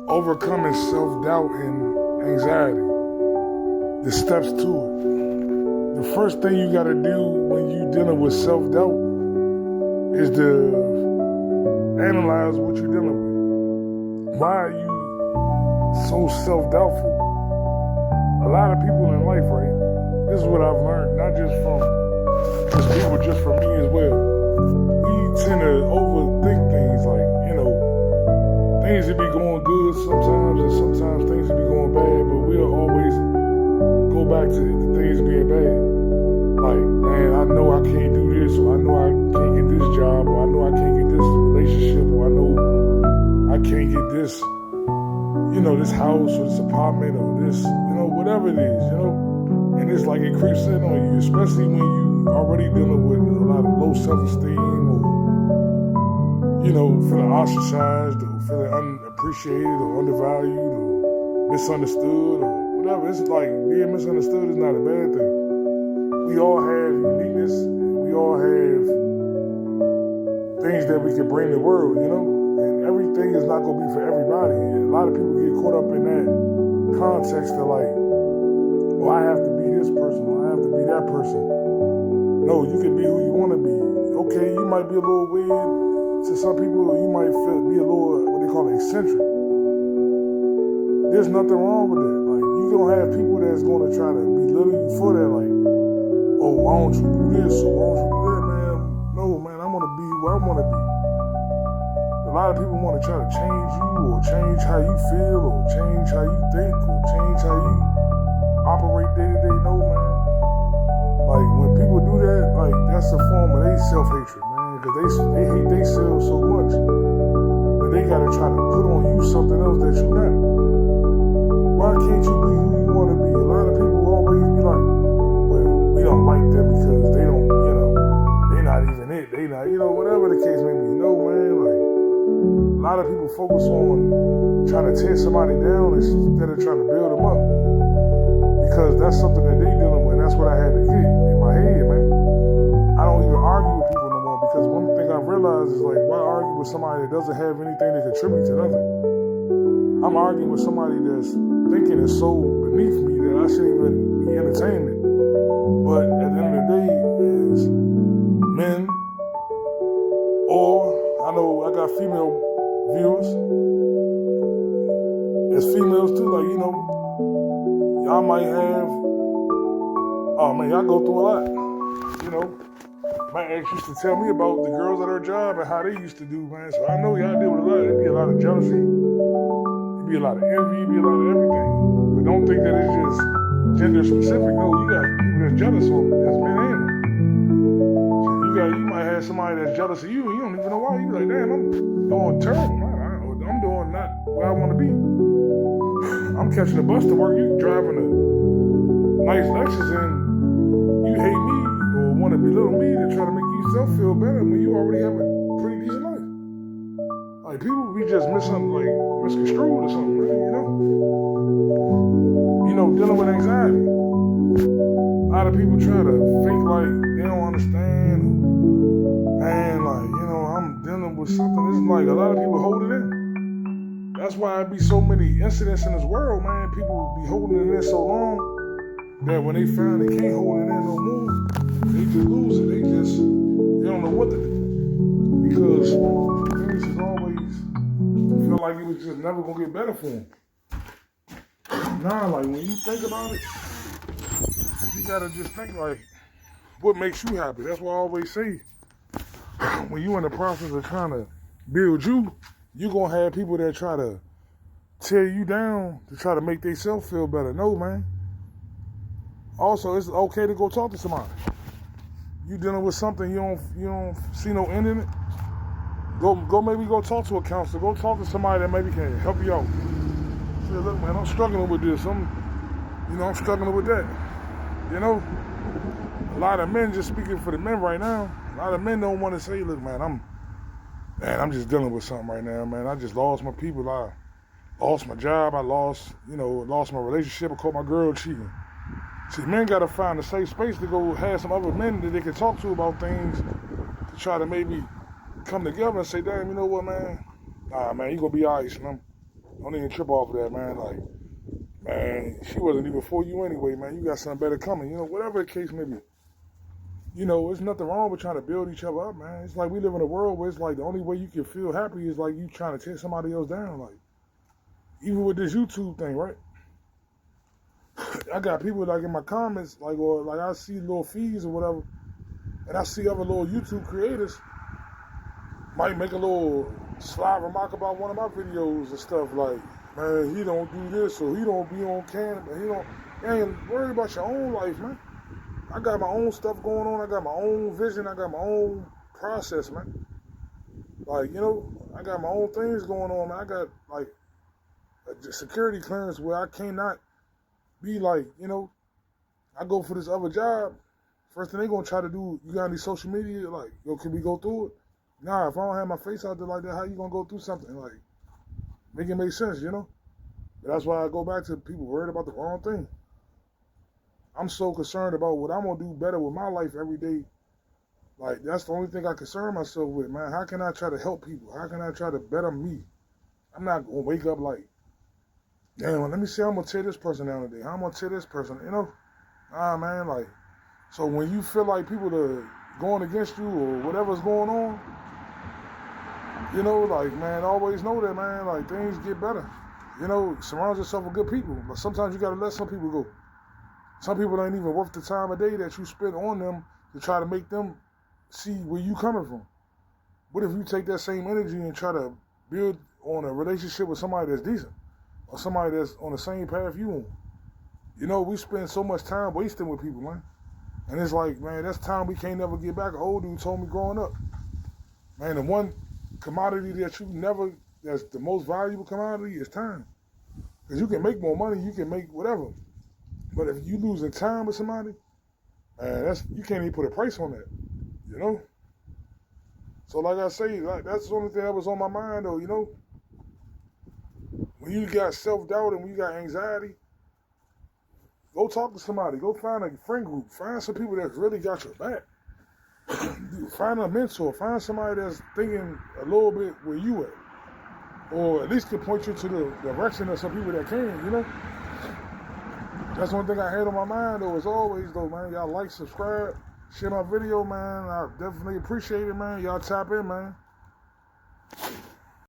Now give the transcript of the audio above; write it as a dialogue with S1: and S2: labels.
S1: overcoming self-doubt and anxiety. The steps to it. The first thing you gotta do when you're dealing with self-doubt is to analyze what you're dealing with. Why are you so self-doubtful? A lot of people in life, right? This is what I've learned, not just from just people, just from me as well. We tend to overthink things like, things will be going good sometimes and sometimes things will be going bad, but we'll always go back to the things being bad. Like, man, I know I can't do this, or I know I can't get this job, or I know I can't get this relationship, or I know I can't get this, this house or this apartment or this, whatever it is, And it's like it creeps in on you, especially when you already dealing with a lot of low self-esteem or, feeling ostracized or feeling unappreciated or undervalued or misunderstood or whatever. It's like being misunderstood is not a bad thing. We all have uniqueness. We all have things that we can bring to the world, and everything is not going to be for everybody. And a lot of people get caught up in that context of like, well, I have to be this person, or I have to be that person. No, you can be who you want to be. Okay, you might be a little weird to some people, or you might be a little, what they call eccentric. There's nothing wrong with that. Like, you're going to have people that's going to try to belittle you for that. Like, oh, why don't you do this, or why don't you do that, man? No, man, I want to be who I want to be. A lot of people want to try to change you, or change how you feel, or change how you think, or change how you operate day to day. No, man. Like, when people do that, like, that's a form of their self-hatred, man. Because they hate themselves so much that they got to try to put on you something else that you're not. Why can't you be who you want to be? A lot of people always be like, well, we don't like them because they don't, they're not even it. They not, whatever the case may be. Man, like, a lot of people focus on trying to tear somebody down instead of trying to build them up. Because that's something that they dealing with. That's what I had to get in my head, man. I don't even argue with people no more because one thing I've realized is like, why argue with somebody that doesn't have anything to contribute to nothing? I'm arguing with somebody that's thinking is so beneath me that I shouldn't even be entertaining it. But at the end of the day, is men, or I know I got female viewers. There's females too, like, y'all might have, y'all go through a lot, My ex used to tell me about the girls at her job and how they used to do, man. So I know y'all deal with a lot. It'd be a lot of jealousy. It'd be a lot of envy. It'd be a lot of everything. But don't think that it's just gender specific. No, you got people that's jealous of them. That's men and women. You might have somebody that's jealous of you and you don't even know why. You be like, damn, I'm doing terrible. I'm doing not where I want to be. I'm catching a bus to work. You driving a nice Lexus and you hate me or want to belittle me to try to make yourself feel better when you already have a pretty decent life. Like, people be just misconstrued or something, right? Dealing with anxiety. A lot of people try to think like they don't understand. Man, I'm dealing with something. It's like a lot of people hold it in. That's why there be so many incidents in this world, man. People be holding it in so long that when they find they can't hold it in no more, they just lose it. They don't know what to do. Because things is always feel like it was just never gonna get better for them. Nah, like, when you think about it, you gotta just think like, what makes you happy? That's why I always say, when you in the process of trying to build you gonna have people that try to tear you down to try to make themselves feel better. No, man. Also, it's okay to go talk to somebody. You dealing with something you don't see no end in it. Maybe go talk to a counselor. Go talk to somebody that maybe can help you out. Say, look, man, I'm struggling with this. I'm struggling with that. A lot of men, just speaking for the men right now, a lot of men don't want to say, look, man, I'm just dealing with something right now, man. I just lost my people. I lost my job. I lost my relationship. I caught my girl cheating. See, men got to find a safe space to go have some other men that they can talk to about things to try to maybe come together and say, damn, you know what, man? Nah, man, you going to be all right, son. Don't even trip off of that, man. Like, man, she wasn't even for you anyway, man. You got something better coming. You know, whatever the case may be. You know, there's nothing wrong with trying to build each other up, man. It's like we live in a world where it's like the only way you can feel happy is like you trying to tear somebody else down. Like, even with this YouTube thing, right? I got people like in my comments, like, or like I see little feeds or whatever, and I see other little YouTube creators might make a little sly remark about one of my videos and stuff like, man, he don't do this or he don't be on camera, he don't, ain't worry about your own life, man. I got my own stuff going on, I got my own vision, I got my own process, man. Like, you know, I got my own things going on, man. I got like a security clearance where I cannot be like, you know, I go for this other job. First thing they gonna try to do, you got any social media? Like, yo, can we go through it? Nah, if I don't have my face out there like that, how you gonna go through something? Like, make it make sense, you know? But that's why I go back to people worried about the wrong thing. I'm so concerned about what I'm gonna do better with my life every day. Like, that's the only thing I concern myself with, man. How can I try to help people? How can I try to better me? I'm not gonna wake up like, damn, let me see how I'm gonna tear this person down today. How I'm gonna tear this person, you know? Man, like, so when you feel like people are going against you or whatever's going on, you know, like, man, always know that, man, like, things get better. You know, surround yourself with good people. But sometimes you gotta let some people go. Some people ain't even worth the time of day that you spend on them to try to make them see where you coming from. What if you take that same energy and try to build on a relationship with somebody that's decent or somebody that's on the same path you on? You know, we spend so much time wasting with people, man. And it's like, man, that's time we can't never get back. An old dude told me growing up, man, the one commodity that you never, that's the most valuable commodity is time. Because you can make more money, you can make whatever. But if you losing time with somebody, man, you can't even put a price on that, you know? So like I say, like, that's the only thing that was on my mind though, you know? When you got self-doubt and when you got anxiety, go talk to somebody. Go find a friend group. Find some people that really got your back. Find a mentor. Find somebody that's thinking a little bit where you at. Or at least can point you to the direction of some people that can, you know? That's one thing I had on my mind, though, as always, though, man. Y'all like, subscribe, share my video, man. I definitely appreciate it, man. Y'all tap in, man.